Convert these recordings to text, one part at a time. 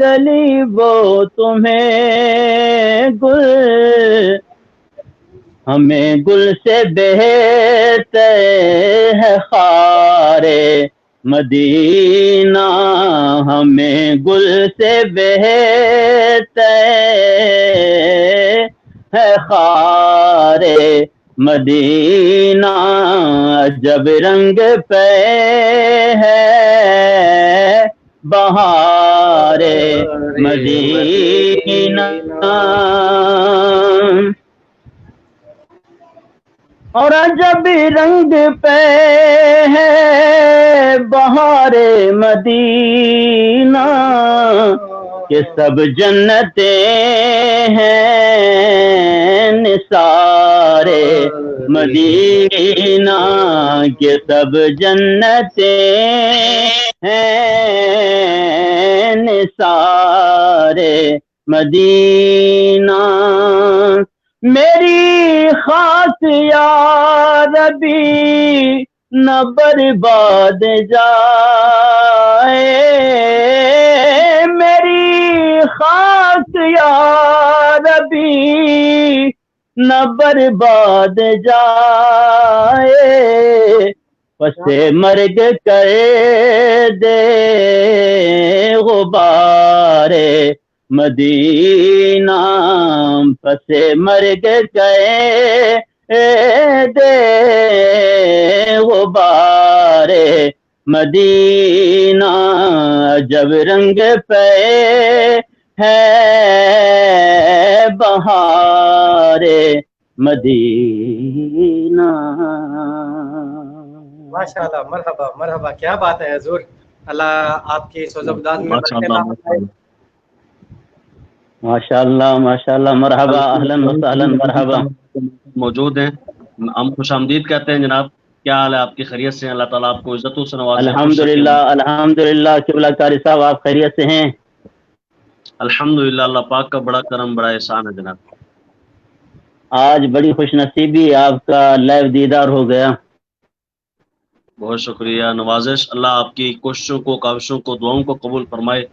گلی وہ تمہیں گل، ہمیں گل سے بہتر ہے خار مدینہ، ہمیں گل سے بہتر ہے خار مدینہ، جب رنگ پہ ہے بہار مدینہ، اور جب رنگ پہ ہے بہار مدینہ، کہ سب جنتیں ہیں نثار مدینہ، کہ سب جنتیں ہیں نثار مدینہ، میری خاک یا ربی نہ برباد جائے، میری خاک یا ربی نہ برباد جائے، پس مرگ کر دے غبار مدینہ، پس مرگ گئے دے غبار مدینہ، جب رنگ پہ ہے بہار مدینہ۔ ماشاءاللہ، مرحبا مرحبا، کیا بات ہے حضور، اللہ آپ کی سوز و بداز میں ماشاءاللہ ماشاءاللہ، مرحبا، اہلاً وسہلاً، مرحبا۔ موجود ہیں، ہم خوش آمدید کہتے ہیں جناب، کیا حال ہے آپ کی؟ خیریت سے ہیں؟ اللہ تعالیٰ آپ کو عزتوں سے نوازے۔ الحمدللہ الحمدللہ، قبلہ قاری صاحب آپ خیریت سے ہیں؟ الحمدللہ، اللہ پاک کا بڑا کرم، بڑا احسان ہے جناب۔ آج بڑی خوش نصیبی، آپ کا لائیو دیدار ہو گیا۔ بہت شکریہ، نوازش، اللہ آپ کی کوششوں کو، کاوشوں کو، دعاؤں کو قبول فرمائے۔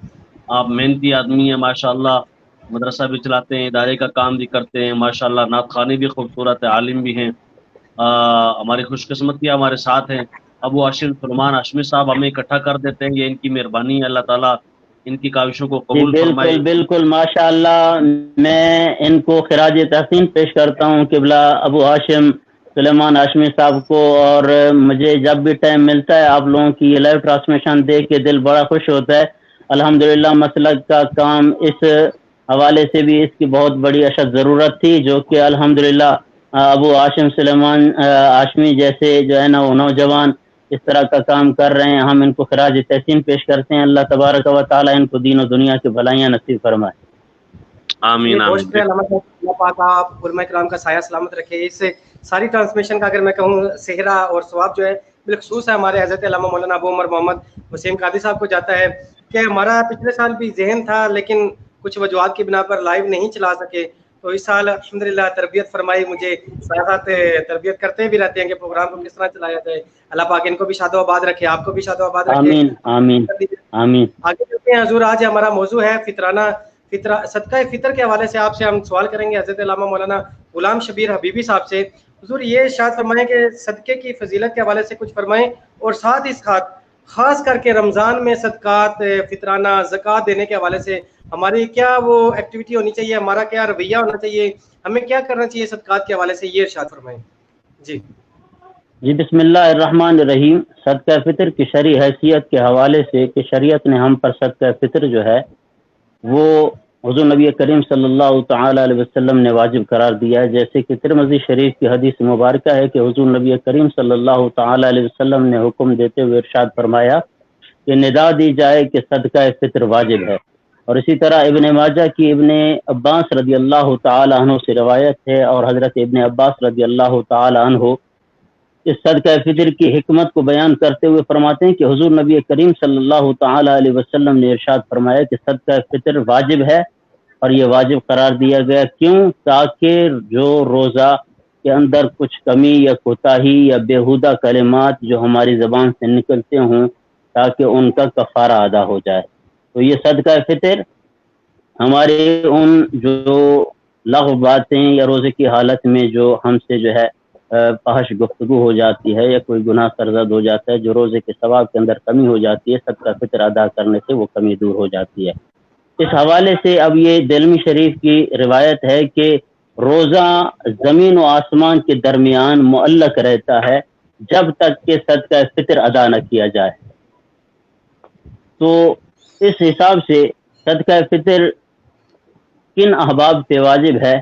آپ محنتی آدمی ہیں ماشاءاللہ، مدرسہ بھی چلاتے ہیں، ادارے کا کام بھی کرتے ہیں ماشاءاللہ، نعت خوانی بھی خوبصورت ہے، عالم بھی ہیں۔ ہماری خوش قسمتی ہمارے ساتھ ہیں ابو ہاشم سلمان ہاشمی صاحب، ہمیں اکٹھا کر دیتے ہیں، یہ ان کی مہربانی ہے، اللہ تعالیٰ ان کی کاوشوں کو قبول فرمائے۔ بالکل بالکل، ماشاءاللہ، میں ان کو خراج تحسین پیش کرتا ہوں، قبلہ ابو ہاشم سلیمان ہاشمی صاحب کو، اور مجھے جب بھی ٹائم ملتا ہے آپ لوگوں کی یہ لائیو ٹرانسمیشن دیکھ کے دل بڑا خوش ہوتا ہے۔ الحمدللہ، مسلک کا کام اس حوالے سے بھی اس کی بہت بڑی اشد ضرورت تھی، جو کہ الحمدللہ ابو ہاشم سلیمان ہاشمی جیسے جو ہے نا وہ نوجوان اس طرح کا کام کر رہے ہیں، ہم ان کو خراج تحسین پیش کرتے ہیں۔ اللہ تبارک و تعالی ان کو دین و دنیا کی بھلائیاں نصیب فرمائے۔ آمین بہت آمین۔ شکریہ، اللہ پاک آپ علماء کرام کا سایہ سلامت رکھے۔ اس سے ساری ٹرانسمیشن کا اگر میں کہوں صحرا اور ثواب جو ہے بالخصوص ہے ہمارے حضرت علامہ مولانا ابو عمر محمد وسیم قادری صاحب کو جاتا ہے، کہ ہمارا پچھلے سال بھی ذہن تھا لیکن کچھ وجوہات کی بنا پر لائیو نہیں چلا سکے، تو اس سال الحمدللہ تربیت فرمائی، مجھے ساتھ تربیت کرتے بھی رہتے ہیں کہ پروگرام کو کس طرح چلایا جائے۔ اللہ پاک ان کو بھی شاد و آباد رکھے، آپ کو بھی شاد و آباد رکھے۔ آمین آمین آمین۔ آگے چلتے ہیں حضور، آج ہمارا موضوع ہے فطرانہ صدقہ فطر کے حوالے سے آپ سے ہم سوال کریں گے حضرت علامہ مولانا غلام شبیر حبیبی صاحب سے۔ حضور یہ ارشاد فرمائیں کہ صدقے کی فضیلت کے حوالے سے کچھ فرمائیں، اور ساتھ اس خاص کر کے رمضان میں صدقات فطرانہ زکوٰۃ دینے کے حوالے سے ہماری کیا وہ ایکٹیویٹی ہونی چاہیے، ہمارا کیا رویہ ہونا چاہیے، ہمیں کیا کرنا چاہیے صدقات کے حوالے سے، یہ ارشاد فرمائیں۔ جی بسم اللہ الرحمن الرحیم۔ صدقہ فطر کی شرعی حیثیت کے حوالے سے کہ شریعت نے ہم پر صدقہ فطر جو ہے وہ حضور نبی کریم صلی اللہ تعالی علیہ وسلم نے واجب قرار دیا ہے، جیسے کہ ترمذی شریف کی حدیث مبارکہ ہے کہ حضور نبی کریم صلی اللہ تعالی علیہ وسلم نے حکم دیتے ہوئے ارشاد فرمایا کہ ندا دی جائے کہ صدقہ فطر واجب ہے۔ اور اسی طرح ابن ماجہ کی ابن عباس رضی اللہ تعالی عنہ سے روایت ہے، اور حضرت ابن عباس رضی اللہ تعالی عنہ اس صدقہ فطر کی حکمت کو بیان کرتے ہوئے فرماتے ہیں کہ حضور نبی کریم صلی اللہ تعالی علیہ وسلم نے ارشاد فرمایا کہ صدقہ فطر واجب ہے، اور یہ واجب قرار دیا گیا کیوں؟ تاکہ جو روزہ کے اندر کچھ کمی یا کوتاہی یا بیہودہ کلمات جو ہماری زبان سے نکلتے ہوں، تاکہ ان کا کفارہ ادا ہو جائے۔ تو یہ صدقہ فطر ہمارے ان جو لغو باتیں یا روزے کی حالت میں جو ہم سے جو ہے فحش گفتگو ہو جاتی ہے یا کوئی گناہ سرزد ہو جاتا ہے، جو روزے کے ثواب کے اندر کمی ہو جاتی ہے، صدقہ فطر ادا کرنے سے وہ کمی دور ہو جاتی ہے۔ اس حوالے سے اب یہ دلمی شریف کی روایت ہے کہ روزہ زمین و آسمان کے درمیان معلق رہتا ہے جب تک کہ صدقہ فطر ادا نہ کیا جائے۔ تو اس حساب سے صدقہ فطر کن احباب پہ واجب ہے،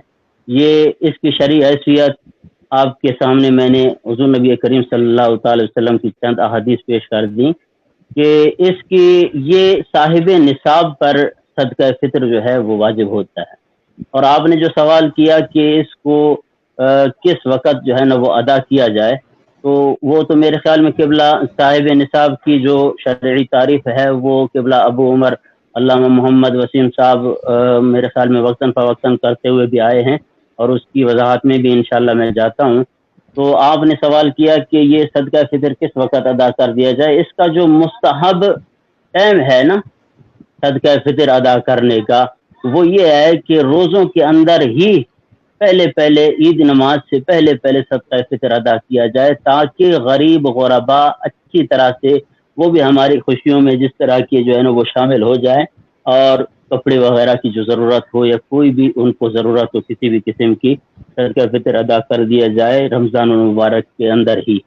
یہ اس کی شرعی حیثیت آپ کے سامنے میں نے حضور نبی کریم صلی اللہ تعالی وسلم کی چند احادیث پیش کر دی کہ اس کی یہ صاحب نصاب پر صدقہ فطر جو ہے وہ واجب ہوتا ہے۔ اور آپ نے جو سوال کیا کہ اس کو کس وقت جو ہے نا وہ ادا کیا جائے، تو وہ تو میرے خیال میں قبلہ صاحب نصاب کی جو شرعی تعریف ہے وہ قبلہ ابو عمر علامہ محمد وسیم صاحب میرے خیال میں وقتاً فوقتاً کرتے ہوئے بھی آئے ہیں، اور اس کی وضاحت میں بھی انشاءاللہ میں جاتا ہوں۔ تو آپ نے سوال کیا کہ یہ صدقہ فطر کس وقت ادا کر دیا جائے، اس کا جو مستحب ٹائم ہے نا صدقہ فطر ادا کرنے کا، وہ یہ ہے کہ روزوں کے اندر ہی پہلے عید نماز سے پہلے صدقہ فطر ادا کیا جائے، تاکہ غریب غربا اچھی طرح سے وہ بھی ہماری خوشیوں میں جس طرح کی جو ہے نا وہ شامل ہو جائے، اور کپڑے وغیرہ کی جو ضرورت ہو یا کوئی بھی ان کو ضرورت ہو کسی بھی قسم کی، صدقہ فطر ادا کر دیا جائے رمضان المبارک کے اندر ہی۔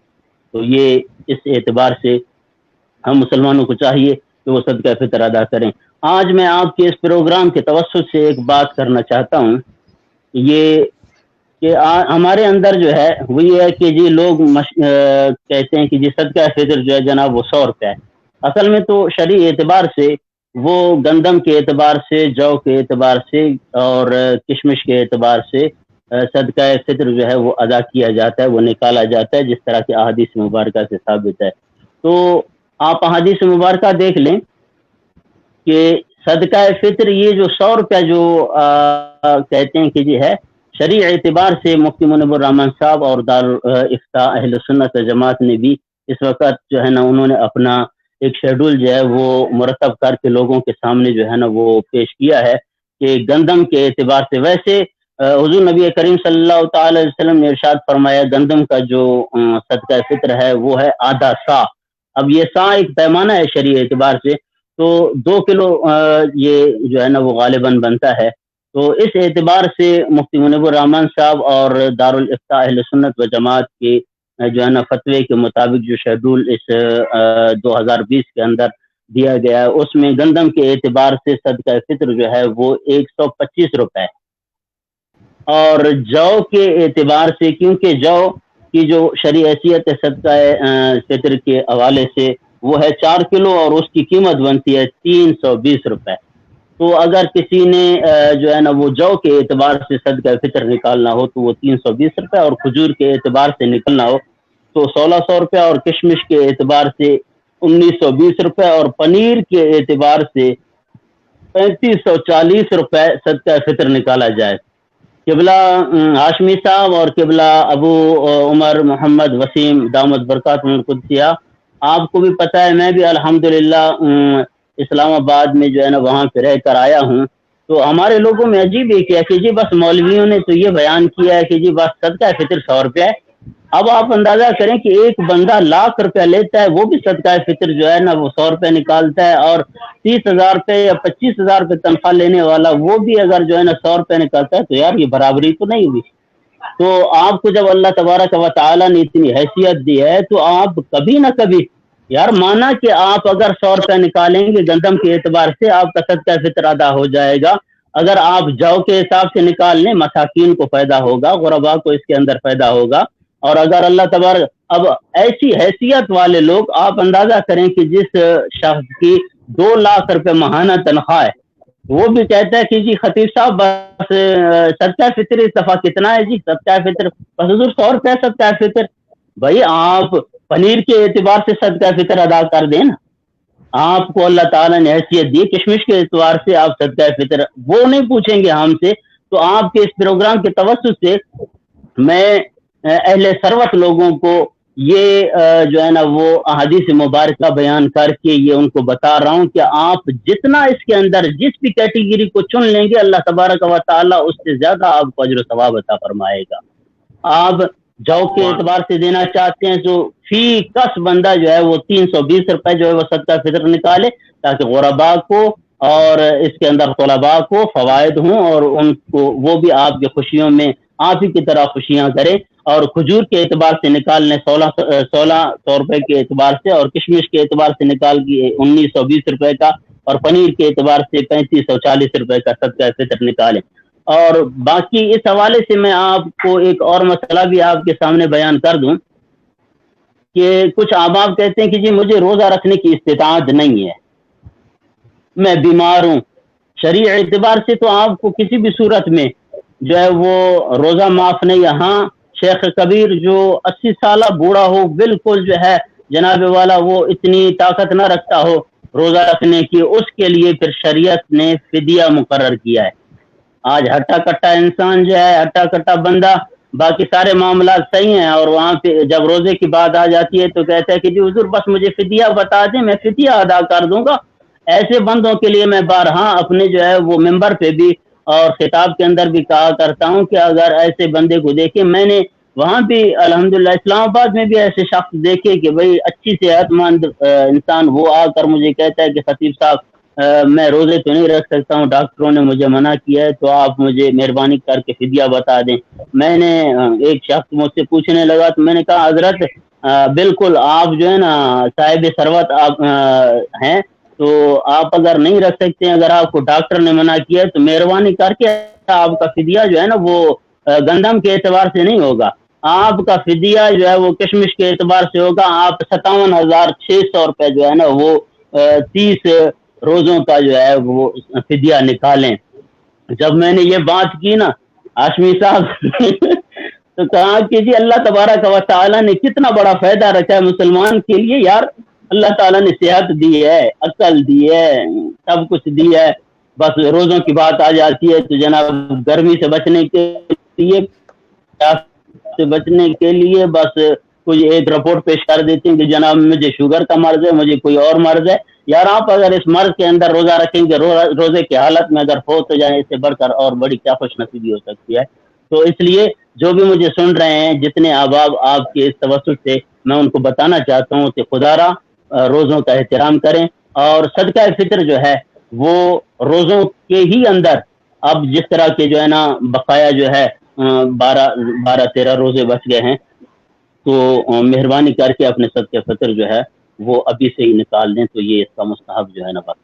تو یہ اس اعتبار سے ہم مسلمانوں کو چاہیے کہ وہ صدقہ فطر ادا کریں۔ آج میں آپ کے اس پروگرام کے توسط سے ایک بات کرنا چاہتا ہوں، یہ کہ ہمارے اندر جو ہے وہ یہ ہے کہ جی لوگ کہتے ہیں کہ جی صدقہ فطر جو ہے جناب وہ 100 روپے ہے۔ اصل میں تو شرعی اعتبار سے وہ گندم کے اعتبار سے، جو کے اعتبار سے اور کشمش کے اعتبار سے صدقہ فطر جو ہے وہ ادا کیا جاتا ہے، وہ نکالا جاتا ہے، جس طرح کی احادیث مبارکہ سے ثابت ہے۔ تو آپ احادیث مبارکہ دیکھ لیں کہ صدقہ فطر یہ جو 100 روپیہ جو کہتے ہیں کہ جی ہے، شرعی اعتبار سے مفتی منیب الرحمان صاحب اور دارالافتاء اہل سنت جماعت نے بھی اس وقت جو ہے نا انہوں نے اپنا ایک شیڈول جو ہے وہ مرتب کر کے لوگوں کے سامنے جو ہے نا وہ پیش کیا ہے کہ گندم کے اعتبار سے، ویسے حضور نبی کریم صلی اللہ تعالی وسلم نے ارشاد فرمایا گندم کا جو صدقہ فطر ہے وہ ہے آدھا سا۔ اب یہ سا ایک پیمانہ ہے شرعی اعتبار سے، تو 2 کلو یہ جو ہے نا وہ غالباً بنتا ہے۔ تو اس اعتبار سے مفتی منیب الرحمان صاحب اور دارالافتاء اہل سنت و جماعت کے جو ہے نا فتوے کے مطابق جو شیڈول اس 2020 کے اندر دیا گیا ہے، اس میں گندم کے اعتبار سے صدقہ فطر جو ہے وہ 125 روپے، اور جو کے اعتبار سے، کیونکہ جو کی جو شرعی حیثیت ہے صدقہ فطر کے حوالے سے وہ ہے 4 کلو، اور اس کی قیمت بنتی ہے 320 روپے۔ تو اگر کسی نے جو ہے نا وہ جو کے اعتبار سے صدقہ فطر نکالنا ہو تو وہ 320 روپے، اور کھجور کے اعتبار سے نکلنا ہو تو 1600 روپے، اور کشمش کے اعتبار سے 1920 روپے، اور پنیر کے اعتبار سے 3540 روپے صدقہ فطر نکالا جائے۔ قبلہ ہاشمی صاحب اور قبلہ ابو عمر محمد وسیم دامت برکاتہ القدسیہ، آپ کو بھی پتہ ہے، میں بھی الحمدللہ اسلام آباد میں جو ہے نا وہاں پہ رہ کر آیا ہوں، تو ہمارے لوگوں میں عجیب یہ کیا کہ جی بس مولویوں نے تو یہ بیان کیا ہے کہ جی بس صدقہ فطر 100 روپے ہے۔ اب آپ اندازہ کریں کہ ایک بندہ لاکھ روپے لیتا ہے، وہ بھی صدقہ فطر جو ہے نا وہ 100 روپے نکالتا ہے، اور 30,000 روپے یا 25,000 روپے تنخواہ لینے والا وہ بھی اگر جو ہے نا 100 روپے نکالتا ہے، تو یار یہ برابری تو نہیں ہوئی۔ تو آپ کو جب اللہ تبارک و تعالیٰ نے اتنی حیثیت دی ہے تو آپ کبھی نہ کبھی یار مانا کہ آپ اگر 100 روپے نکالیں گے گندم کے اعتبار سے، آپ کا صدقہ فطر ادا ہو جائے گا۔ اگر آپ جو کے حساب سے نکال لیں، مساکین کو فائدہ ہوگا، غربا کو اس کے اندر فائدہ ہوگا۔ اور اگر اللہ تبارک، اب ایسی حیثیت والے لوگ، آپ اندازہ کریں کہ جس شخص کی 2 لاکھ روپے ماہانہ تنخواہ ہے، وہ بھی کہتا ہے کہ جی خطیب صاحب بس صدقہ فطر اس دفعہ کتنا ہے جی صدقہ فطر، بس حضور 100 روپے صدقہ فطر۔ بھائی آپ پنیر کے اعتبار سے صدقہ فطر ادا کر دیں نا، آپ کو اللہ تعالیٰ نے حیثیت دی، کشمش کے اعتبار سے آپ صدقہ فطر وہ نہیں پوچھیں گے ہم سے۔ تو آپ کے اس پروگرام کے توسط سے میں اہل ثروت لوگوں کو یہ جو ہے نا وہ احادیث مبارکہ بیان کر کے یہ ان کو بتا رہا ہوں کہ آپ جتنا اس کے اندر جس بھی کیٹیگری کو چن لیں گے اللہ تبارک و تعالیٰ اس سے زیادہ آپ کو اجر و ثواب عطا فرمائے گا. آپ جو کے اعتبار سے دینا چاہتے ہیں تو فی کس بندہ جو ہے وہ 320 روپے جو ہے وہ صدقہ فطر نکالے تاکہ غرباء کو اور اس کے اندر طلباء کو فوائد ہوں اور ان کو وہ بھی آپ کی خوشیوں میں آپ ہی کی طرح خوشیاں کریں. اور کھجور کے اعتبار سے نکال لیں 1600 روپے کے اعتبار سے, اور کشمش کے اعتبار سے نکال کے 1920 روپے کا, اور پنیر کے اعتبار سے 3540 روپے کا صدقہ فطر نکالیں. اور باقی اس حوالے سے میں آپ کو ایک اور مسئلہ بھی آپ کے سامنے بیان کر دوں کہ کچھ احباب کہتے ہیں کہ جی مجھے روزہ رکھنے کی استطاعت نہیں ہے, میں بیمار ہوں. شرعی اعتبار سے تو آپ کو کسی بھی صورت میں جو ہے وہ روزہ معاف نہیں. یہاں شیخ کبیر جو 80 سالہ بوڑھا ہو, بالکل جو ہے جناب والا وہ اتنی طاقت نہ رکھتا ہو روزہ رکھنے کی, اس کے لیے پھر شریعت نے فدیہ مقرر کیا ہے. آج ہٹا کٹا انسان جو ہے, ہٹا کٹا بندہ, باقی سارے معاملات صحیح ہیں, اور وہاں پہ جب روزے کی بات آ جاتی ہے تو کہتا ہے کہ جی حضور بس مجھے فدیہ بتا دیں, میں فدیہ ادا کر دوں گا. ایسے بندوں کے لیے میں بارہا اپنے جو ہے وہ ممبر پہ بھی اور خطاب کے اندر بھی کہا کرتا ہوں کہ اگر ایسے بندے کو دیکھیں, میں نے وہاں بھی الحمدللہ اسلام آباد میں بھی ایسے شخص دیکھے کہ بھئی اچھی صحت مند انسان, وہ آ کر مجھے کہتا ہے کہ خطیب صاحب میں روزے تو نہیں رکھ سکتا ہوں, ڈاکٹروں نے مجھے منع کیا ہے, تو آپ مجھے مہربانی کر کے فدیہ بتا دیں. میں نے ایک شخص مجھ سے پوچھنے لگا تو میں نے کہا حضرت بالکل آپ جو ہے نا صاحب ثروت آپ ہیں, تو آپ اگر نہیں رکھ سکتے ہیں, اگر آپ کو ڈاکٹر نے منع کیا ہے تو مہربانی کر کے آپ کا فدیہ جو ہے نا وہ گندم کے اعتبار سے نہیں ہوگا, آپ کا فدیہ جو ہے وہ کشمش کے اعتبار سے ہوگا. آپ 57,600 روپے جو ہے نا وہ 30 روزوں کا جو ہے وہ فدیہ نکالیں. جب میں نے یہ بات کی نا ہاشمی صاحب تو کہا کہ جی اللہ تبارک و تعالیٰ نے کتنا بڑا فائدہ رکھا ہے مسلمان کے لیے یار, اللہ تعالیٰ نے صحت دی ہے, عقل دی ہے, سب کچھ دی ہے, بس روزوں کی بات آ جاتی ہے تو جناب گرمی سے بچنے کے لیے بس کوئی ایک رپورٹ پیش کر دیتے ہیں کہ جناب مجھے شوگر کا مرض ہے, مجھے کوئی اور مرض ہے. یار آپ اگر اس مرض کے اندر روزہ رکھیں گے, روزے کی حالت میں اگر فوت ہو جائیں, اس سے بڑھ کر اور بڑی کیا خوش نصیبی ہو سکتی ہے. تو اس لیے جو بھی مجھے سن رہے ہیں, جتنے احباب آپ کے اس توسط سے, میں ان کو بتانا چاہتا ہوں کہ خدا را روزوں کا احترام کریں, اور صدقہ فطر جو ہے وہ روزوں کے ہی اندر اب جس طرح کے جو ہے نا بقایا جو ہے 12-13 روزے بچ گئے ہیں, تو مہربانی کر کے اپنے صدقہ فطر جو ہے وہ ابھی سے ہی نکال دیں, تو یہ اس کا مستحب جو ہے نا بس.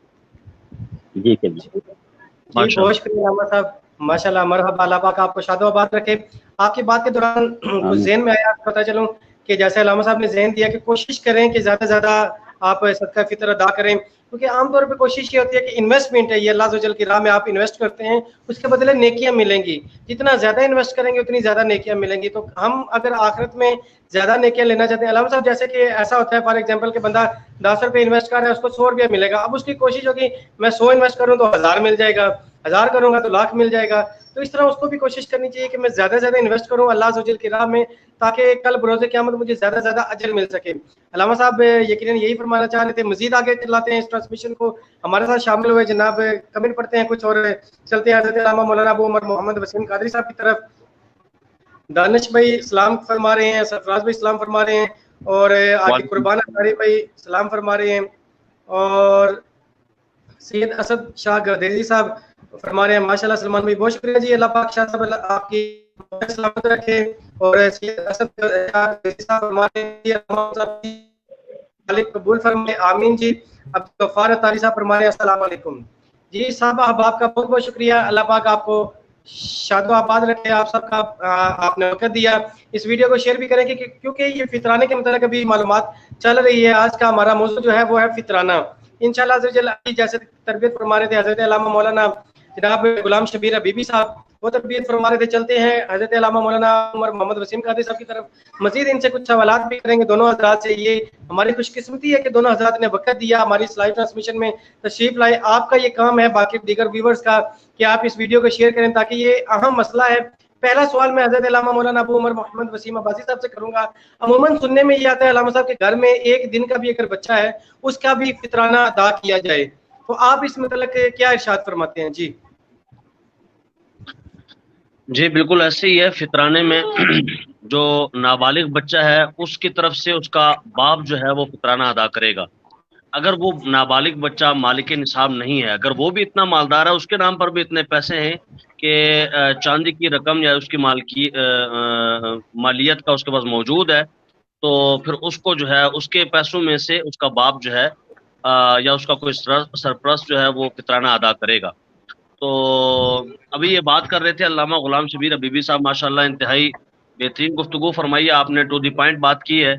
جی کہ بہت شکریہ علامہ صاحب, ماشاءاللہ, مرحبا, اللہ پاک آپ کو شاد و آباد رکھے. آپ کی بات کے دوران کچھ ذہن میں آیا, پتہ چلوں کہ جیسے علامہ صاحب نے ذہن دیا کہ کوشش کریں کہ زیادہ سے زیادہ آپ صدقہ فطر ادا کریں, کیونکہ عام طور پہ کوشش یہ ہوتی ہے کہ انویسٹمنٹ ہے, یہ اللہ عز و جل کی راہ میں آپ انویسٹ کرتے ہیں, اس کے بدلے نیکیاں ملیں گی. جتنا زیادہ انویسٹ کریں گے اتنی زیادہ نیکیاں ملیں گی. تو ہم اگر آخرت میں زیادہ نیکیاں لینا چاہتے ہیں, علامہ صاحب جیسے کہ ایسا ہوتا ہے فار ایگزامپل کہ بندہ 10 روپے انویسٹ کر رہا ہے, اس کو 100 روپیہ ملے گا. اب اس کی کوشش ہوگی میں 100 انویسٹ کروں تو 1000 مل جائے گا, 1000 کروں گا تو لاکھ مل جائے گا. تو اس طرح اس کو بھی کوشش کرنی چاہیے کہ میں زیادہ سے زیادہ انویسٹ کروں اللہ عز و جل کی راہ میں, تاکہ کل بروز قیامت مجھے زیادہ سے زیادہ اجر مل سکے. علامہ صاحب یقیناً یہی فرمانا چاہ رہے تھے, مزید آگے چلاتے ہیں اس ٹرانسمیشن کو, ہمارے ساتھ شامل ہوئے جناب کمنٹ پڑھتے ہیں کچھ اور چلتے ہیں حضرت علامہ مولانا ابو عمر محمد وسیم قادری صاحب کی طرف. دانش بھائی سلام فرما رہے ہیں, سرفراز بھائی سلام فرما رہے ہیں, اور آگے قربان انصاری بھائی سلام فرما رہے ہیں, اور سید اسد شاہ گردیزی صاحب فرما رہے ہیں ماشاءاللہ. سلمان بھائی بہت شکریہ جی, اللہ پاک شاہ صاحب آپ کی سلامت رکھے. اور سید اسد شاہ گردیزی صاحب فرما رہے ہیں قبول فرمائے, آمین جی. عبد الغفار اتاری صاحب فرما رہے ہیں السلام علیکم جی. صاحب آپ کا بہت بہت شکریہ, اللہ پاک آپ کو شاد و آباد رکھے. آپ سب کا آپ نے وقت دیا, اس ویڈیو کو شیئر بھی کریں کہ کیونکہ یہ فطرانے کے متعلق ابھی معلومات چل رہی ہے. آج کا ہمارا موضوع جو ہے وہ ہے فطرانہ. انشاءاللہ عز و جل جیسے تربیت فرما رہے تھے حضرت علامہ مولانا جناب غلام شبیر حبیبی صاحب, وہ تربیت فرما رہے تھے. چلتے ہیں حضرت علامہ مولانا عمر محمد وسیم قادری صاحب کی طرف, مزید ان سے کچھ سوالات بھی کریں گے دونوں حضرات سے. یہ ہماری خوش قسمتی ہے کہ دونوں حضرات نے وقت دیا, ہماری اس لائیو ٹرانسمیشن میں تشریف لائے. آپ کا یہ کام ہے باقی دیگر ویورز کا کہ آپ اس ویڈیو کو شیئر کریں, تاکہ یہ اہم مسئلہ ہے پہلا سوال میں حضرت علامہ مولانا ابو عمر محمد وسیم عباسی صاحب سے کروں گا. عموماً سننے میں یہ آتا ہے علامہ صاحب کے گھر میں ایک دن کا بھی اگر بچہ ہے اس کا بھی فطرانہ ادا کیا جائے, تو آپ اس متعلق کیا ارشاد فرماتے ہیں؟ جی جی بالکل ایسے ہی ہے. فطرانے میں جو نابالغ بچہ ہے اس کی طرف سے اس کا باپ جو ہے وہ فطرانہ ادا کرے گا. اگر وہ نابالغ بچہ مالک نصاب نہیں ہے, اگر وہ بھی اتنا مالدار ہے, اس کے نام پر بھی اتنے پیسے ہیں کہ چاندی کی رقم یا اس کی مالیت کا اس کے پاس موجود ہے, تو پھر اس کو جو ہے اس کے پیسوں میں سے اس کا باپ جو ہے یا اس کا کوئی سرپرست جو ہے وہ فطرانہ ادا کرے گا. تو ابھی یہ بات کر رہے تھے علامہ غلام شبیر حبیبی صاحب, ماشاءاللہ انتہائی بہترین گفتگو فرمائی, آپ نے ٹو دی پوائنٹ بات کی ہے.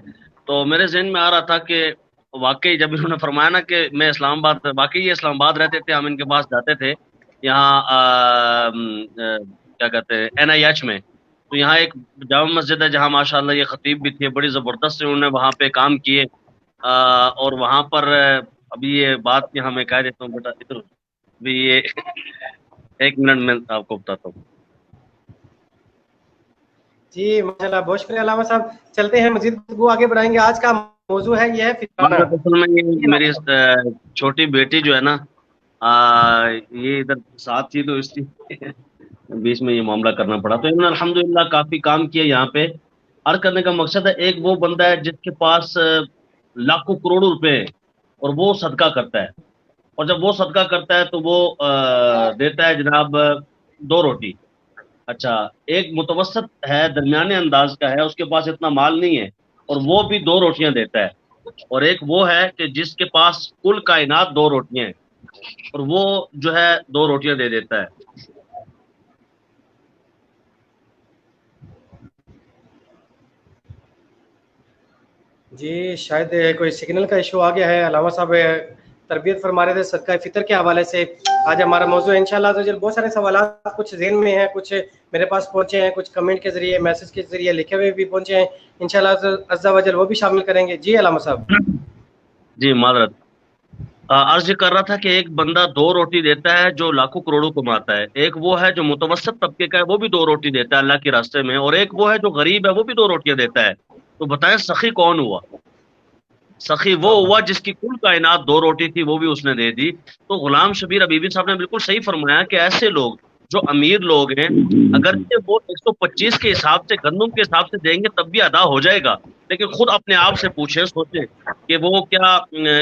تو میرے ذہن میں آ رہا تھا کہ واقعی جب انہوں نے فرمایا نا کہ میں اسلام آباد, واقعی یہ اسلام آباد رہتے تھے, ہم ان کے پاس جاتے تھے یہاں کیا کہتے ہیں NIH میں, تو یہاں ایک جامع مسجد ہے جہاں ماشاءاللہ یہ خطیب بھی تھے, بڑی زبردست انہوں نے وہاں پہ کام کیے. اور وہاں پر ابھی یہ بات یہاں میں کہہ دیتا ہوں بیٹا ادھر, ابھی یہ ایک منٹ میں آپ کو بتاتا ہوں. جی ماشاءاللہ, بہت شکریہ علامہ صاحب. چلتے ہیں مزید گفتگو آگے بڑھائیں گے. آج کا موضوع ہے یہ ہے فطرانہ. اصل میں یہ میری چھوٹی بیٹی جو ہے نا یہ ادھر ساتھ تھی, تو اس لیے بیچ میں یہ معاملہ کرنا پڑا. تو انہوں نے الحمدللہ کافی کام کیا یہاں پہ. عرض کرنے کا مقصد ہے ایک وہ بندہ ہے جس کے پاس لاکھوں کروڑوں روپے ہیں اور وہ صدقہ کرتا ہے, اور جب وہ صدقہ کرتا ہے تو وہ دیتا ہے جناب 2 روٹی. اچھا, ایک متوسط ہے, درمیانے انداز کا ہے, اس کے پاس اتنا مال نہیں ہے اور وہ بھی 2 روٹیاں دیتا ہے. اور ایک وہ ہے کہ جس کے پاس کل کائنات 2 روٹیاں ہیں اور وہ جو ہے 2 روٹیاں دے دیتا ہے. جی شاید کوئی سگنل کا ایشو آ گیا ہے. علامہ صاحب تربیت فرما رہے تھے صدقہ فطر کے حوالے سے. آج ہمارا موضوع ہے انشاءاللہ بہت سارے سوالات کچھ ذہن میں ہیں, کچھ میرے پاس پہنچے ہیں, کچھ کمنٹ کے ذریعے, میسج کے ذریعے, لکھے ہوئے بھی پہنچے ہیں. انشاءاللہ عز و جل وہ بھی شامل کریں گے. جی علامہ صاحب. جی معذرت, عرض کر رہا تھا کہ ایک بندہ 2 روٹی دیتا ہے جو لاکھوں کروڑوں کماتا ہے. ایک وہ ہے جو متوسط طبقے کا ہے, وہ بھی 2 روٹی دیتا ہے اللہ کے راستے میں. اور ایک وہ ہے جو غریب ہے, وہ بھی 2 روٹیاں دیتا ہے. تو بتائیں سخی کون ہوا؟ سخی وہ ہوا جس کی کل کائنات 2 روٹی تھی, وہ بھی اس نے دے دی. تو غلام شبیر حبیبی صاحب نے بالکل صحیح فرمایا کہ ایسے لوگ جو امیر لوگ ہیں, اگرچہ وہ 125 کے حساب سے, گندم کے حساب سے دیں گے تب بھی ادا ہو جائے گا, لیکن خود اپنے آپ سے پوچھیں, سوچیں کہ وہ کیا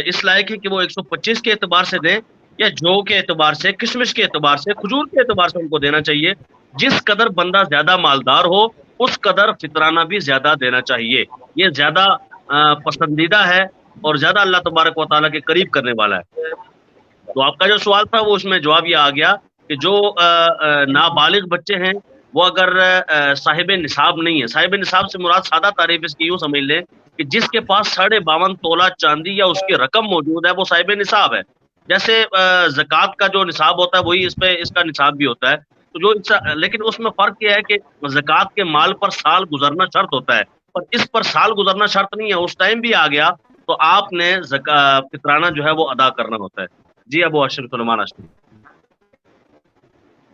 اس لائق ہے کہ وہ 125 کے اعتبار سے دیں, یا جو کے اعتبار سے, کشمش کے اعتبار سے, کھجور کے اعتبار سے ان کو دینا چاہیے. جس قدر بندہ زیادہ مالدار ہو اس قدر فطرانہ بھی زیادہ دینا چاہیے. یہ زیادہ پسندیدہ ہے اور زیادہ اللہ تبارک و تعالیٰ کے قریب کرنے والا ہے. تو آپ کا جو سوال تھا وہ اس میں جواب یہ آ گیا کہ جو نابالغ بچے ہیں وہ اگر صاحب نصاب نہیں ہے, صاحب نصاب سے مراد سادہ تعریف اس کی یوں سمجھ لیں کہ جس کے پاس 52.5 تولہ چاندی یا اس کی رقم موجود ہے وہ صاحب نصاب ہے. جیسے زکوٰۃ کا جو نصاب ہوتا ہے وہی اس کا نصاب بھی ہوتا ہے. تو جو لیکن اس میں فرق یہ ہے کہ زکوٰۃ کے مال پر سال گزرنا شرط ہوتا ہے, اور اس پر سال گزرنا شرط نہیں ہے. اس ٹائم بھی آ گیا تو آپ نے فطرانہ جو ہے وہ ادا کرنا ہوتا ہے. جی ابو اشرف سلمان اشرف.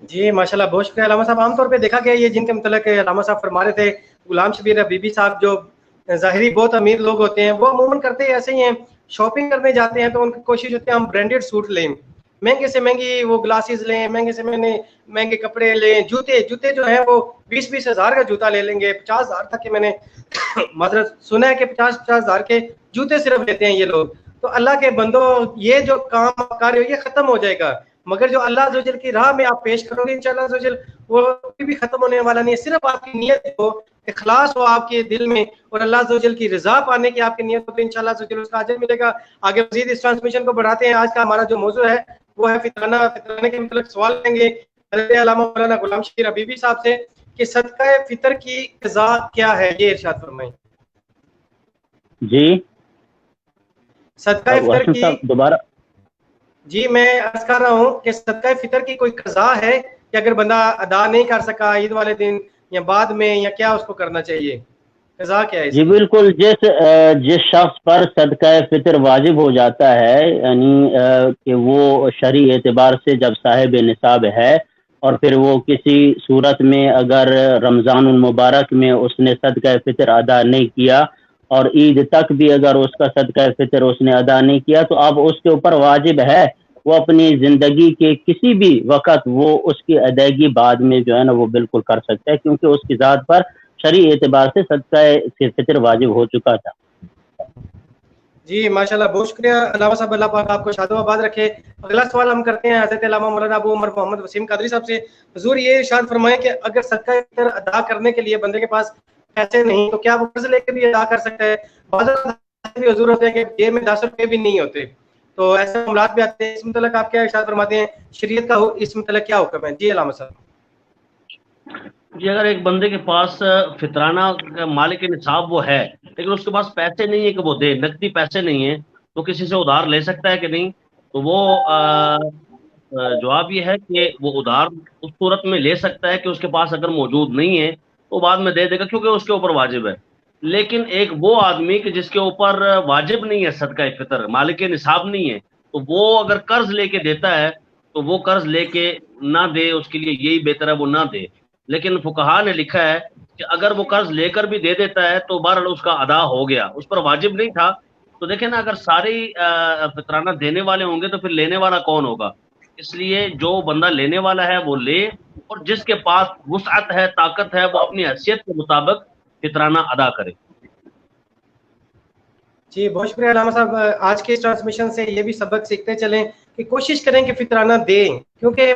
جی ماشاءاللہ, بہت شکریہ علامہ صاحب. عام طور پہ دیکھا گیا یہ جن کے متعلق علامہ صاحب فرما رہے تھے, غلام شبیر حبیبی صاحب, جو ظاہری بہت امیر لوگ ہوتے ہیں, وہ عموماً کرتے ایسے ہی ہیں, شاپنگ کرنے جاتے ہیں تو ان کی کوشش ہوتی ہے ہم برانڈیڈ سوٹ لیں, مہنگے سے مہنگی وہ گلاسز لیں, مہنگے سے مہنگے کپڑے لیں, جوتے جو ہیں وہ 20-20 ہزار کا جوتا لے لیں گے, 50 ہزار تک کے میں نے مطلب سنا ہے کہ 50 ہزار کے جوتے صرف لیتے ہیں یہ لوگ. تو اللہ کے بندو, یہ جو کام کر رہے ہو یہ ختم ہو جائے گا, مگر جو اللہ عز و جل کی راہ میں آپ پیش کرو گے انشاءاللہ عز و جل وہ بھی ختم ہونے والا نہیں ہے. صرف آپ کی نیت ہو, اخلاص ہو آپ کے دل میں, اور اللہ عز و جل کی رضا پانے کی آپ کی نیت ہو, تو انشاءاللہ عز و جل اس کا اجر ملے گا. آگے مزید اس ٹرانسمیشن کو بڑھاتے ہیں. آج کا ہمارا جو موضوع ہے وہ ہے فطرانہ. فطرانے کے متعلق سوال لیں گے حضرت علامہ مولانا غلام شبیر حبیبی صاحب سے کہ صدقہ فطر کی قضا کیا ہے, یہ ارشاد فرمائیں. جی صدقہ فطر کی دوبارہ. جی میں عرض کر رہا ہوں کہ صدقہ فطر کی کوئی قضا ہے کہ اگر بندہ ادا نہیں کر سکا عید والے دن یا بعد میں, یا کیا اس کو کرنا چاہیے, قضا کیا ہے؟ جی بالکل, جس شخص پر صدقہ فطر واجب ہو جاتا ہے, یعنی کہ وہ شرعی اعتبار سے جب صاحب نصاب ہے, اور پھر وہ کسی صورت میں اگر رمضان المبارک میں اس نے صدقہ فطر ادا نہیں کیا اور عید تک بھی اگر اس کا صدقہ فطر اس نے ادا نہیں کیا تو اب اس کے اوپر واجب ہے وہ اپنی زندگی کے کسی بھی وقت وہ اس کی ادائیگی بعد میں جو ہے نا وہ بالکل کر سکتا ہے، کیونکہ اس کی ذات پر شرعی اعتبار سے صدقہ فطر واجب ہو چکا تھا۔ جی ماشاءاللہ، بہت شکریہ علامہ صاحب، اللہ پاک آپ کو شاد و آباد رکھے۔ اگلا سوال ہم کرتے ہیں حضرت علامہ مولانا ابو عمر محمد وسیم قادری صاحب سے۔ حضور یہ ارشاد فرمائیں کہ اگر صدقہ فطر ادا کرنے کے لیے بندے کے پاس پیسے نہیں تو کیا وہ قرض لے کے بھی ادا کر سکتا ہے؟ بعض اوقات بھی حضور ہوتے ہیں کہ جیب میں 10 روپے بھی نہیں ہوتے، تو ایسے معاملات بھی آتے ہیں، اس متعلق آپ کیا ارشاد فرماتے ہیں؟ شریعت کا اس متعلق کیا حکم ہے؟ جی علامہ صاحب۔ جی اگر ایک بندے کے پاس فطرانہ مال کے نصاب وہ ہے لیکن اس کے پاس پیسے نہیں ہے کہ وہ دے، نقدی پیسے نہیں ہیں، تو کسی سے ادھار لے سکتا ہے کہ نہیں؟ تو وہ جواب یہ ہے کہ وہ ادھار اس صورت میں لے سکتا ہے کہ اس کے پاس اگر موجود نہیں ہے تو بعد میں دے دے گا، کیونکہ اس کے اوپر واجب ہے۔ لیکن ایک وہ آدمی کہ جس کے اوپر واجب نہیں ہے صدقہ فطر، مالک نصاب نہیں ہے، تو وہ اگر قرض لے کے دیتا ہے تو وہ قرض لے کے نہ دے، اس کے لیے یہی بہتر ہے وہ نہ دے۔ لیکن فقہا نے لکھا ہے کہ اگر وہ قرض لے کر بھی دے دیتا ہے تو بہرحال اس کا ادا ہو گیا، اس پر واجب نہیں تھا۔ تو دیکھیں نا، اگر سارے فطرانہ دینے والے ہوں گے تو پھر لینے والا کون ہوگا؟ اس لیے جو بندہ لینے والا ہے وہ لے، اور جس کے پاس وسعت ہے، طاقت ہے، وہ اپنی حیثیت کے مطابق فطرانہ ادا کرے۔ جی بہت شکریہ علامہ صاحب۔ آج کے اس ٹرانسمیشن سے یہ بھی سبق سیکھتے چلیں کہ کوشش کریں کہ فطرانہ دیں، کیونکہ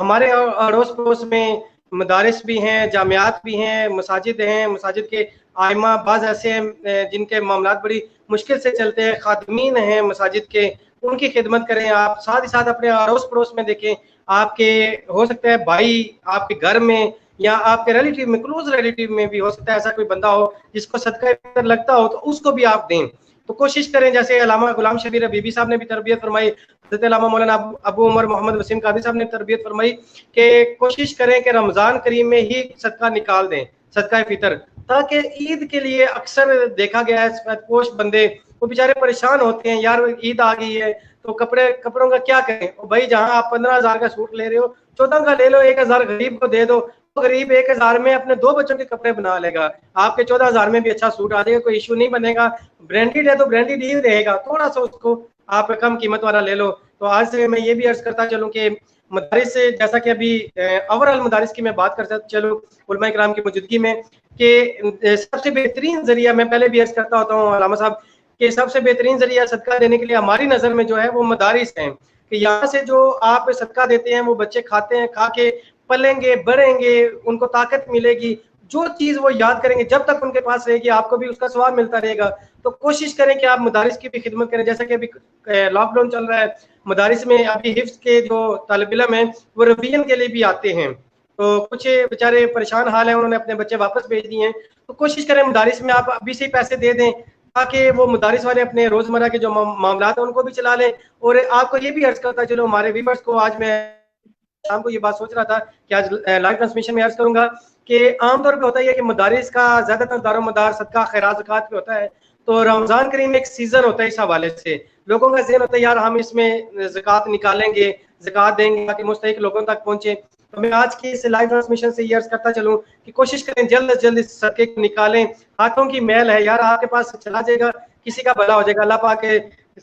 ہمارے اڑوس پڑوس میں مدارس بھی ہیں، جامعات بھی ہیں، مساجد ہیں، مساجد کے آئمہ بعض ایسے ہیں جن کے معاملات بڑی مشکل سے چلتے ہیں، خادمین ہیں مساجد کے، ان کی خدمت کریں آپ۔ ساتھ ہی ساتھ اپنے اڑوس پڑوس میں دیکھیں، آپ کے ہو سکتا ہے بھائی آپ کے گھر میں یا آپ کے ریلیٹیو میں، کلوز ریلیٹیو میں بھی ہو سکتا ہے ایسا کوئی بندہ ہو جس کو صدقہ فطر لگتا ہو، تو اس کو بھی آپ دیں۔ تو کوشش کریں، جیسے علامہ غلام شبیر حبیبی صاحب نے بھی تربیت فرمائی، حضرت علامہ مولانا ابو عمر محمد وسیم قادری صاحب نے تربیت فرمائی کہ کوشش کریں کہ رمضان کریم میں ہی صدقہ نکال دیں، صدقہ فطر، تاکہ عید کے لیے اکثر دیکھا گیا ہے سفید پوش بندے وہ بیچارے پریشان ہوتے ہیں، یار عید آ گئی ہے تو کپڑوں کا کیا کریں؟ بھائی جہاں آپ 15,000 کا سوٹ لے رہے ہو 14 کا لے لو، 1,000 غریب کو دے دو، غریب 1,000 میں اپنے 2 بچوں کے کپڑے بنا لے گا، آپ کے 14,000 میں بھی اچھا سوٹ آ جائے گا، کوئی ایشو نہیں بنے گا۔ برانڈیڈ ہے تو برانڈیڈ ہی رہے گا، تھوڑا سا اس کو آپ کم قیمت والا لے لو۔ تو آج سے میں یہ بھی عرض کرتا چلوں کہ مدارس سے، جیسا کہ ابھی اوورآل مدارس کی میں بات کرتا چلوں علماء کرام کی موجودگی میں، کہ سب سے بہترین ذریعہ، میں پہلے بھی عرض کرتا ہوتا ہوں علامہ صاحب، کہ سب سے بہترین ذریعہ صدقہ دینے کے لیے ہماری نظر میں جو ہے وہ مدارس ہیں، کہ یہاں سے جو آپ صدقہ دیتے ہیں وہ بچے کھاتے ہیں، کھا کے پلیں گے، بڑھیں گے، ان کو طاقت ملے گی، جو چیز وہ یاد کریں گے جب تک ان کے پاس رہے گی آپ کو بھی اس کا ثواب ملتا رہے گا۔ تو کوشش کریں کہ آپ مدارس کی بھی خدمت کریں، جیسا کہ ابھی لاک ڈاؤن چل رہا ہے، مدارس میں ابھی حفظ کے جو طالب علم ہیں وہ ریویژن کے لیے بھی آتے ہیں، تو کچھ بیچارے پریشان حال ہیں، انہوں نے اپنے بچے واپس بھیج دیے ہیں، تو کوشش کریں مدارس میں آپ ابھی سے پیسے دے دیں تاکہ وہ مدارس والے اپنے روزمرہ کے جو معاملات ہیں ان کو بھی چلا لیں۔ اور آپ کو یہ بھی عرض کرتا چلو، ہمارے ویورز کو، آج میں شام کو یہ بات سوچ رہا تھا کہ آج لائیو ٹرانسمیشن میں عرض کروں گا کہ عام طور پہ ہوتا ہے کہ مدارس کا زیادہ تر دار و مدار صدقہ خیرات زکوٰۃ پہ ہوتا ہے، تو رمضان کریم ایک سیزن ہوتا ہے، اس حوالے سے لوگوں کا ذہن ہوتا ہے یار ہم اس میں زکوٰۃ نکالیں گے، زکوٰۃ دیں گے تاکہ مستحق لوگوں تک پہنچے۔ تو میں آج کی اس لائیو ٹرانسمیشن سے یہ عرض کرتا چلوں کہ کوشش کریں جلد از جلد اس صدقے کو نکالیں، ہاتھوں کی میل ہے یار، آپ کے پاس چلا جائے گا، کسی کا بھلا ہو جائے گا۔ اللہ پاک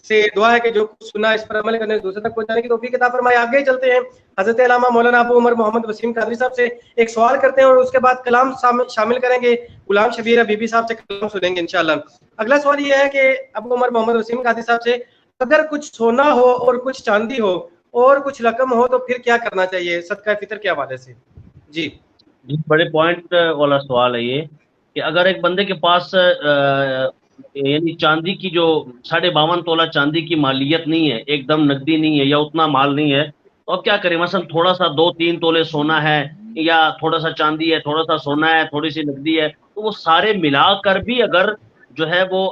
سے دعا ہے کہ جو کچھ سنا اس پر عمل کرنے دوسرے تک پہنچانے کی توفیق عطا فرمائے۔ آگے چلتے ہیں، حضرت علامہ مولانا ابو عمر محمد وسیم قادری صاحب سے ایک سوال کرتے ہیں اور اس کے بعد کلام شامل کریں گے، غلام شبیر حبیبی صاحب سے کلام سنیں گے انشاءاللہ۔ اگلا سوال یہ ہے کہ ابو عمر محمد وسیم قادری صاحب سے، اگر کچھ سونا ہو اور کچھ چاندی ہو اور کچھ رقم ہو تو پھر کیا کرنا چاہیے صدقہ فطر کے حوالے سے؟ جی بڑے پوائنٹ والا سوال ہے یہ، کہ اگر ایک بندے کے پاس یعنی چاندی کی جو 52.5 تولہ چاندی کی مالیت نہیں ہے، ایک دم نقدی نہیں ہے یا اتنا مال نہیں ہے، تو اب کیا کریں؟ مثلا تھوڑا سا 2-3 تولے سونا ہے یا تھوڑا سا چاندی ہے، تھوڑا سا سونا ہے، تھوڑی سی نقدی ہے، تو وہ سارے ملا کر بھی اگر جو ہے وہ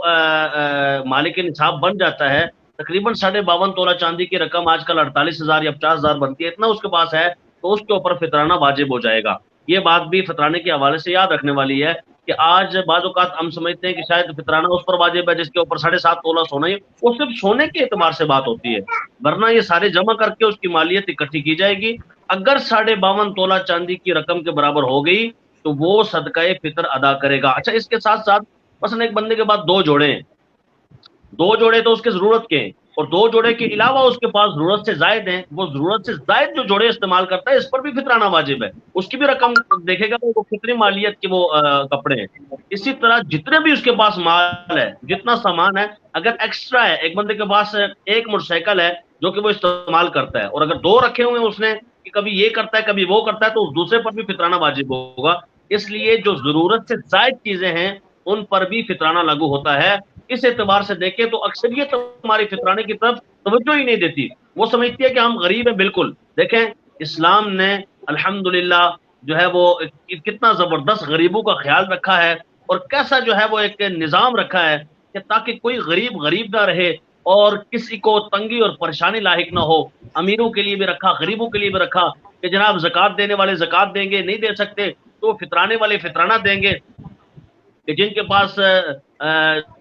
مالک نصاب بن جاتا ہے، تقریباً 52.5 تولہ چاندی کی رقم آج کل 48,000 یا 50,000 بنتی ہے، اتنا اس کے پاس ہے تو اس کے اوپر فطرانہ واجب ہو جائے گا۔ یہ بات بھی فطرانے کے حوالے سے یاد رکھنے والی ہے کہ آج بعض اوقات ہم سمجھتے ہیں کہ شاید فطرانہ اس پر واجب ہے جس کے اوپر 7.5 تولہ سونا ہی، وہ صرف سونے کے اعتبار سے بات ہوتی ہے، ورنہ یہ سارے جمع کر کے اس کی مالیت اکٹھی کی جائے گی. اگر 52.5 تولہ چاندی کی رقم کے برابر ہو گئی تو وہ صدقہ فطر ادا کرے گا. اچھا اس کے ساتھ ساتھ مثلا ایک بندے کے بعد 2 جوڑے ہیں، 2 جوڑے تو اس کے ضرورت کے ہیں، اور 2 جوڑے کے علاوہ اس کے پاس ضرورت سے زائد ہیں، وہ ضرورت سے زائد جو جوڑے استعمال کرتا ہے اس پر بھی فطرانہ واجب ہے، اس کی بھی رقم دیکھے گا وہ فطری مالیت کے وہ کپڑے ہیں. اسی طرح جتنے بھی اس کے پاس مال ہے، جتنا سامان ہے، اگر ایکسٹرا ہے، ایک بندے کے پاس ایک موٹر سائیکل ہے جو کہ وہ استعمال کرتا ہے، اور اگر 2 رکھے ہوئے ہیں اس نے کہ کبھی یہ کرتا ہے کبھی وہ کرتا ہے، تو اس دوسرے پر بھی فطرانہ واجب ہوگا. اس لیے جو ضرورت سے زائد چیزیں ہیں ان پر بھی فطرانہ لاگو ہوتا ہے. اس اعتبار سے دیکھیں تو اکثریت ہماری فطرانے کی طرف توجہ ہی نہیں دیتی، وہ سمجھتی ہے کہ ہم غریب ہیں. بالکل دیکھیں اسلام نے الحمدللہ جو ہے وہ کتنا زبردست غریبوں کا خیال رکھا ہے، اور کیسا جو ہے وہ ایک نظام رکھا ہے کہ تاکہ کوئی غریب نہ رہے اور کسی کو تنگی اور پریشانی لاحق نہ ہو. امیروں کے لیے بھی رکھا، غریبوں کے لیے بھی رکھا کہ جناب زکوٰۃ دینے والے زکوٰۃ دیں گے، نہیں دے سکتے تو فطرانے والے فطرانہ دیں گے. کہ جن کے پاس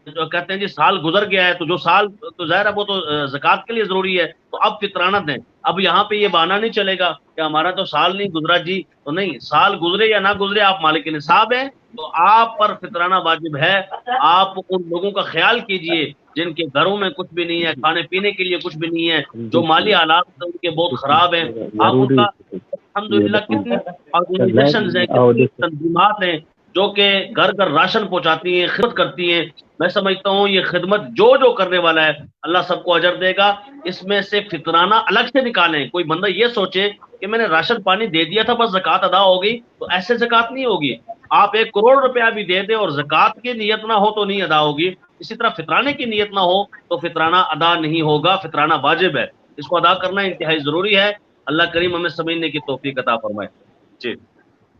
جو کہتے ہیں جی سال گزر گیا ہے تو جو سال تو ظاہر ہے وہ تو زکوٰۃ کے لیے ضروری ہے تو اب فطرانہ دیں. اب یہاں پہ یہ بہانہ نہیں چلے گا کہ ہمارا تو سال نہیں گزرا جی، تو نہیں، سال گزرے یا نہ گزرے آپ مالک نصاب ہیں تو آپ پر فطرانہ واجب ہے. آپ ان لوگوں کا خیال کیجئے جن کے گھروں میں کچھ بھی نہیں ہے، کھانے پینے کے لیے کچھ بھی نہیں ہے، جو مالی حالات ان کے بہت خراب ہیں. آپ ان کا الحمدللہ کتنی آرگنائزیشنز ہیں، کتنی تنظیمات ہیں جو کہ گھر گھر راشن پہنچاتی ہیں، خدمت کرتی ہیں. میں سمجھتا ہوں یہ خدمت جو کرنے والا ہے اللہ سب کو اجر دے گا. اس میں سے فطرانہ الگ سے نکالیں. کوئی بندہ یہ سوچے کہ میں نے راشن پانی دے دیا تھا بس زکوٰۃ ادا ہو گئی، تو ایسے زکوٰۃ نہیں ہوگی. آپ 1 کروڑ روپیہ بھی دے دیں اور زکوٰۃ کی نیت نہ ہو تو نہیں ادا ہوگی. اسی طرح فطرانے کی نیت نہ ہو تو فطرانہ ادا نہیں ہوگا. فطرانہ واجب ہے، اس کو ادا کرنا انتہائی ضروری ہے. اللہ کریم ہمیں سمجھنے کی توفیق عطا فرمائے.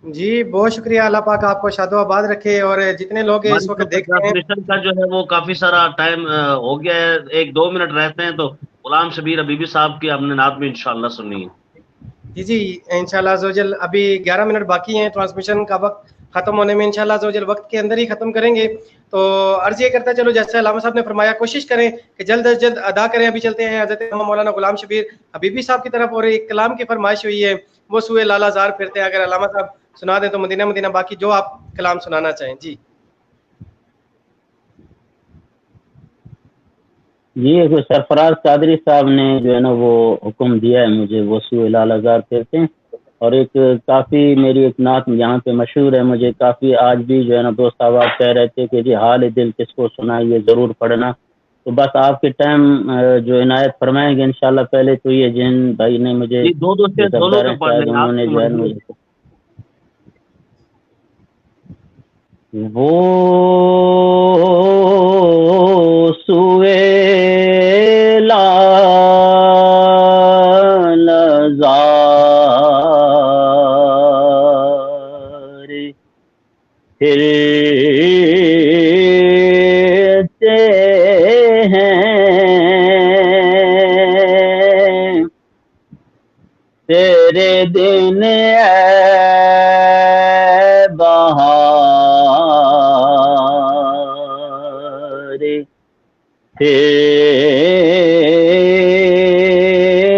جی بہت شکریہ، اللہ پاک آپ کو شاد و آباد رکھے. اور جتنے لوگ اس وقت دیکھ رہے ہیں کا جو ہے وہ کافی سارا ٹائم ہو گیا ہے، 1-2 منٹ رہتے ہیں تو غلام شبیر حبیبی صاحب کی ہم نے نعت بھی انشاءاللہ سننی ہے. جی انشاءاللہ عزوجل ابھی 11 منٹ باقی ہیں ٹرانسمیشن کا وقت ختم ہونے میں، انشاءاللہ عزوجل وقت کے اندر ہی ختم کریں گے. تو عرض یہ کرتا چلو جیسے علامہ صاحب نے فرمایا کوشش کریں کہ جلد از جلد ادا کریں. ابھی چلتے ہیں حضرت مولانا غلام شبیر حبیبی صاحب کی طرف، اور ایک کلام کی فرمائش ہوئی ہے وہ سوئے لالا زار پھرتے ہیں. اگر علامہ صاحب سنا دیں تو مدینہ باقی جو آپ کلام سنانا چاہیں. جی سرفراز قادری صاحب نے جو ہے نا وہ حکم دیا ہے مجھے، وہ سوئے لال ہزار پھرتے ہیں. اور ایک کافی میری ایک نعت یہاں پہ مشہور ہے، مجھے کافی آج بھی جو ہے نا دوست احباب کہہ رہے تھے کہ جی حال دل کس کو سنائیے ضرور پڑھنا. تو بس آپ کے ٹائم جو عنایت فرمائیں گے انشاءاللہ. پہلے تو یہ جن بھائی نے مجھے انہوں نے جو ہے مجھے وہ سوئے لال زار پھرتے ہیں تیرے دن بہار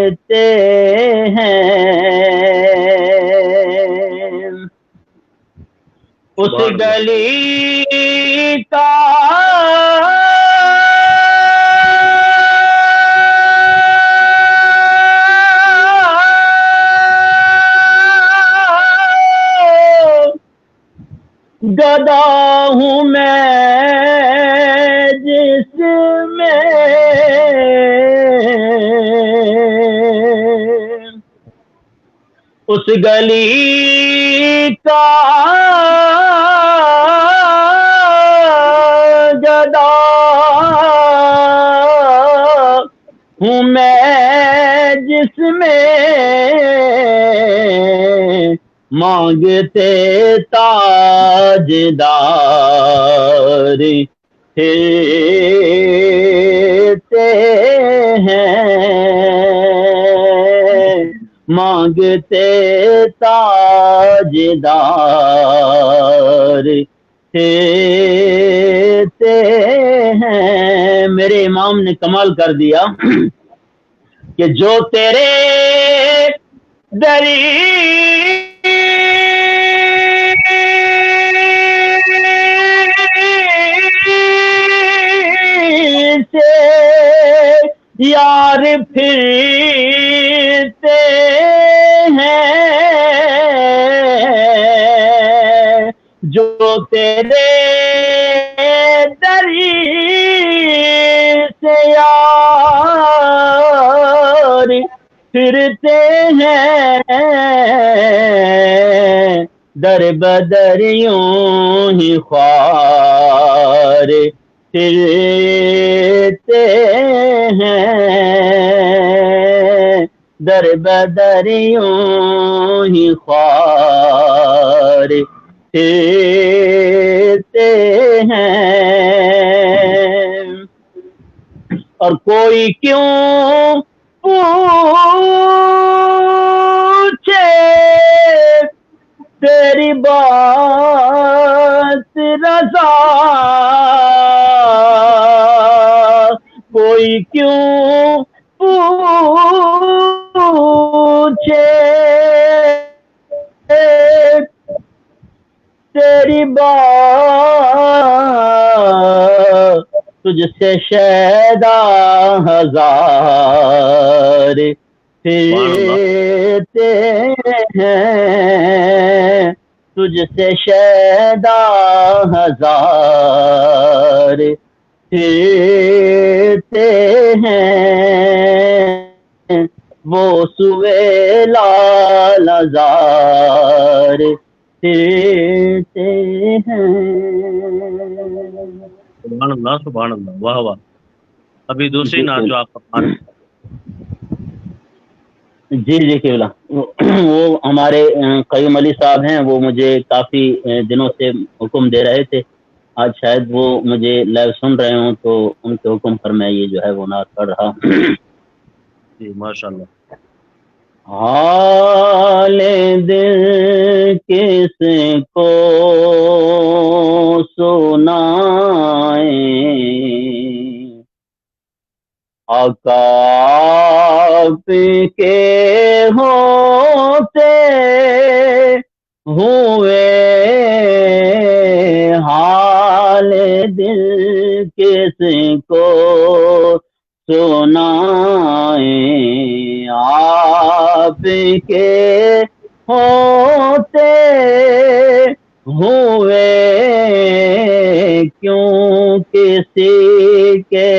پھرتے ہیں اس گلی کا گدا ہوں میں جس میں اس گلی کا گدا ہوں میں جس میں مانگتے تاجدار پھرتے ہیں مانگتے تاجدار پھرتے ہیں. میرے امام نے کمال کر دیا کہ جو تیرے دری سے یار پھرتے ہیں، جو تیرے دری سے یار پھرتے ہیں، در بدر یوں ہی خوار پھرتے ہیں، در بدر یوں ہی خوار پھرتے ہیں. اور کوئی کیوں پوچھے تیری بات رضا، کوئی کیوں پوچھے تیری بات، تجھ سے شیدا ہزار پھرتے ہیں، تجھ سے شیدا ہزار پھرتے ہیں، وہ سویلا لزار پھرتے ہیں. سبحان اللہ سبحان اللہ، واہ واہ. ابھی دوسری نعت جو آپ فرما رہے ہیں. جی جی قبلہ، وہ ہمارے قیوم علی صاحب ہیں، وہ مجھے کافی دنوں سے حکم دے رہے تھے. آج شاید وہ مجھے لائیو سن رہے ہوں تو ان کے حکم پر میں یہ جو ہے وہ نعت پڑھ رہا ہوں. جی ماشاء اللہ. حال دل کس کو سنائیں، آقا آپ کے ہوتے ہوئے حال دل کس کو سنائیں، آپ کے ہوتے ہوئے کیوں کسی کے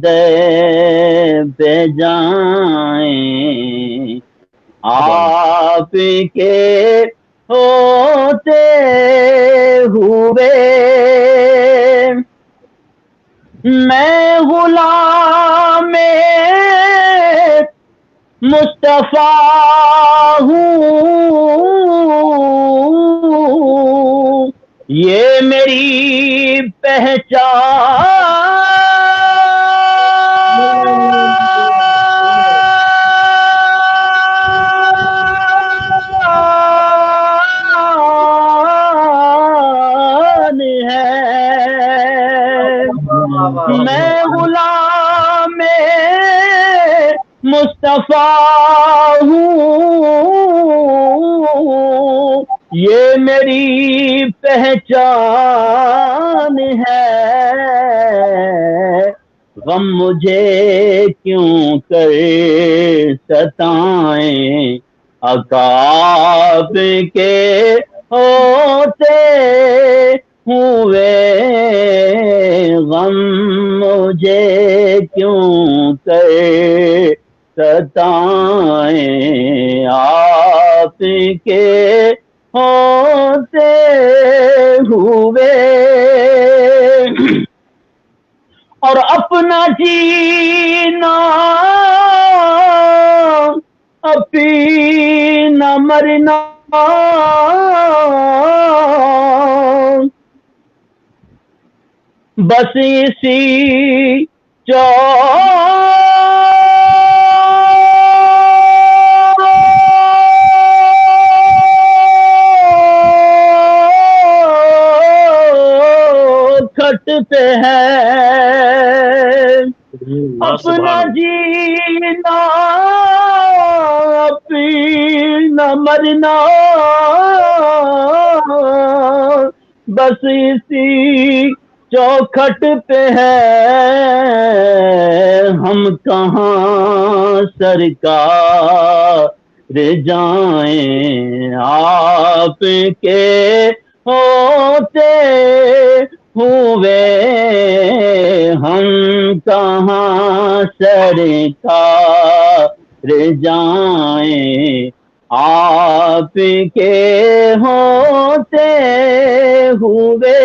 در پہ جائیں، آپ کے ہوتے ہوئے میں غلام مصطفیٰ ہوں، یہ میری پہچان ہے. میں غلام مصطفیٰ ہوں، یہ میری پہچان ہے. غم مجھے کیوں کر ستائیں، آقا آپ کے ہوتے ہوئے غم مجھے کیوں کر ستائیں، آپ کے ہوتے ہوئے. اور اپنا جینا اپنا مرنا بس اسی پہ ہے اللہ اپنا سبحان جینا اپنا مرنا بس اسی چوکھٹ پہ ہے، ہم کہاں سرکار جائیں آپ کے ہوتے ہوئے، ہم کہاں سرکار جائیں آپ کے ہوتے ہوئے۔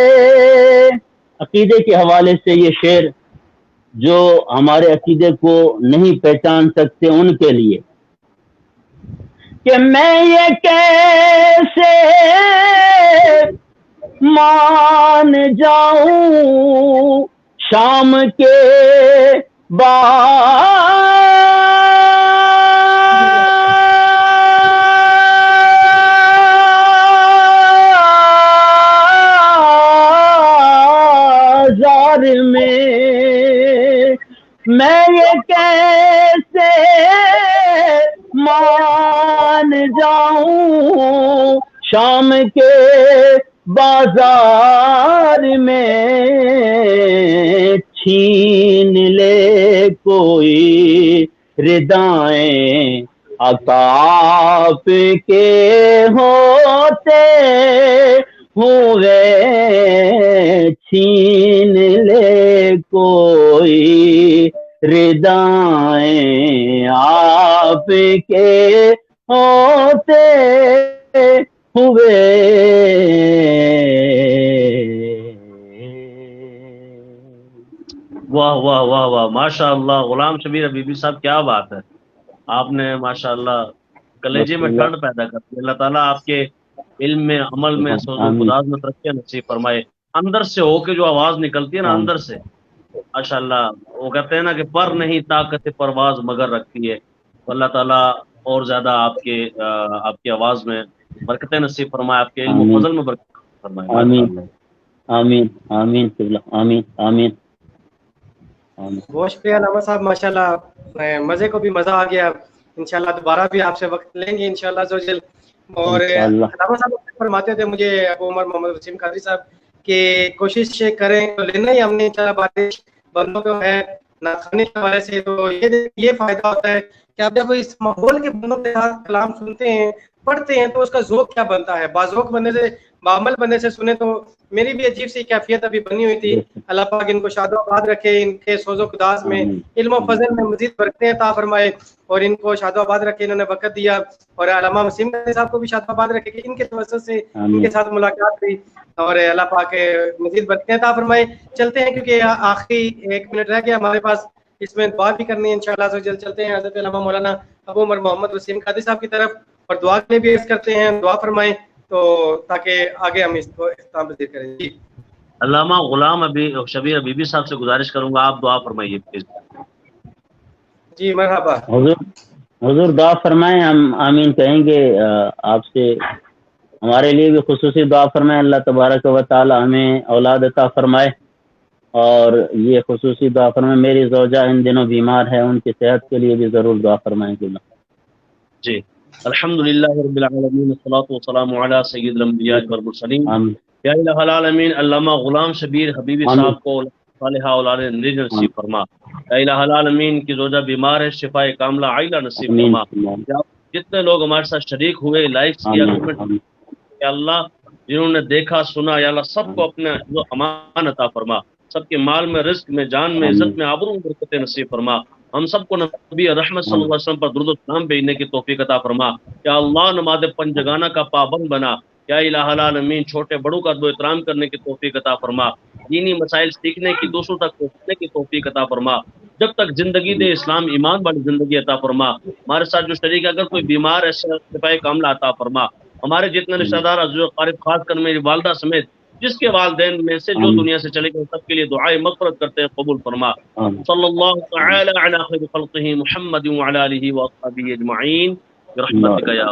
عقیدے کے حوالے سے یہ شعر جو ہمارے عقیدے کو نہیں پہچان سکتے ان کے لیے، کہ میں یہ کیسے مان جاؤں شام کے بازار میں، میں یہ کیسے مان جاؤں شام کے بازار میں، چھین لے کوئی ردائیں عطاف کے ہوتے ہوئے، چھین لے کوئی ردائیں آپ کے ہوتے ہوئے۔ واہ واہ واہ واہ، ماشاء اللہ غلام شبیر حبیبی صاحب، کیا بات ہے، آپ نے ماشاء اللہ کلیجے میں ٹھنڈ پیدا کر دی۔ اللہ تعالیٰ آپ کے علم میں، عمل میں، سوز و خداز میں ترقی نصیب فرمائے۔ اندر سے ہو کے جو آواز نکلتی ہے نا، اندر سے ماشاء اللہ، وہ کہتے ہیں نا کہ پر نہیں طاقت پرواز مگر رکھتی ہے، تو اللہ تعالیٰ اور زیادہ آپ کی آواز میں برکتیں نصیب فرمائے، آپ کے علم و فضل میں برکت فرمائے۔ آمین آمین آمین آمین آمین۔ بہت شکریہ علامہ صاحب، ماشاءاللہ مزے کو بھی مزہ آ گیا۔ انشاءاللہ دوبارہ بھی آپ سے وقت لیں گے انشاءاللہ عز و جل۔ اور علامہ صاحب فرماتے تھے مجھے ابو عمر محمد وسیم قادری صاحب کہ کوشش کریں تو لینا ہی ہم نے انشاءاللہ بارش بندوں کو ہے ناخوانی کے حوالے سے، تو یہ فائدہ ہوتا ہے کہ آپ جب اس ماحول کے بندوں کے ساتھ کلام سنتے ہیں پڑھتے ہیں تو اس کا ذوق کیا بنتا ہے۔ باذوق بندے سے، بعمل بندے سے سنے تو میری بھی عجیب سی کیفیت ابھی بنی ہوئی تھی۔ اللہ پاک ان کو شاد و آباد رکھے، ان کے سوز و خداز میں، علم و فضل میں مزید برکتیں عطا فرمائے، اور ان کو شاد و آباد رکھے، انہوں نے وقت دیا، اور علامہ وسیم صاحب کو بھی شاد و آباد رکھے کہ ان کے توسط سے ان کے ساتھ ملاقات ہوئی، اور اللہ پاک مزید برکتیں عطا فرمائے۔ چلتے ہیں کیونکہ آخری 1 منٹ رہ گیا ہمارے پاس، اس میں دعا بھی کرنی ہے انشاءاللہ عز و جل۔ چلتے ہیں حضرت علامہ مولانا ابو عمر محمد وسیم قادری صاحب کی طرف، اور دعا کے لیے بھی عرض کرتے ہیں دعا فرمائیں تو تاکہ آگے ہم اس کو اختتام پذیر کریں۔ جی علامہ غلام شبیر حبیبی صاحب سے گزارش کروں گا، آپ دعا فرمائیے پلیز۔ جی مرحبا حضور دعا فرمائیں، ہم آمین کہیں گے آپ سے، ہمارے لیے بھی خصوصی دعا فرمائیں، اللہ تبارک و تعالی ہمیں اولاد عطا فرمائے، اور یہ خصوصی دعا فرمائیں میری زوجہ ان دنوں بیمار ہے، ان کی صحت کے لیے بھی ضرور دعا فرمائیں گے۔ جی الحمدللہ رب العالمین، والصلاۃ والسلام علی سید الانبیاء والمرسلین، یا الہ العالمین علامہ غلام شبیر حبیبی صاحب کو صالحہ اولاد نصیب فرما۔ یا الہ العالمین کی زوجہ بیمار ہے، شفاء کاملہ عاجلہ نصیب فرما۔ جتنے لوگ ہمارے ساتھ شریک ہوئے، لائکس کیا، کمنٹ، یا اللہ جنہوں نے دیکھا سنا، یا اللہ سب کو اپنے امان عطا فرما، سب کے مال میں، رزق میں، جان میں، عزت میں، آبرو میں برکت نصیب فرما۔ ہم سب کو نبی رحمت صلی اللہ علیہ وسلم پر درود و سلام بھیجنے کی توفیق عطا فرما۔ یا اللہ نماز پنجگانہ کا پابند بنا۔ یا الہ العالمین چھوٹے بڑوں کا ادب و احترام کرنے کی توفیق عطا فرما، دینی مسائل سیکھنے کی، دوسروں تک پہنچنے کی توفیق عطا فرما، جب تک زندگی دے اسلام ایمان والی زندگی عطا فرما۔ ہمارے ساتھ جو شریک اگر کوئی بیمار ہے، شفاء کاملہ عطا فرما۔ ہمارے جتنے رشتہ دار عزیز و قارب، خاص کر میری والدہ سمیت جس کے والدین میں سے جو دنیا سے چلے گئے، سب کے لیے دعائیں مغفرت کرتے ہیں، قبول فرما۔ صلی اللہ تعالی علی خیر خلقہ محمد وعلی آلہ واصحابہ اجمعین برحمتک یا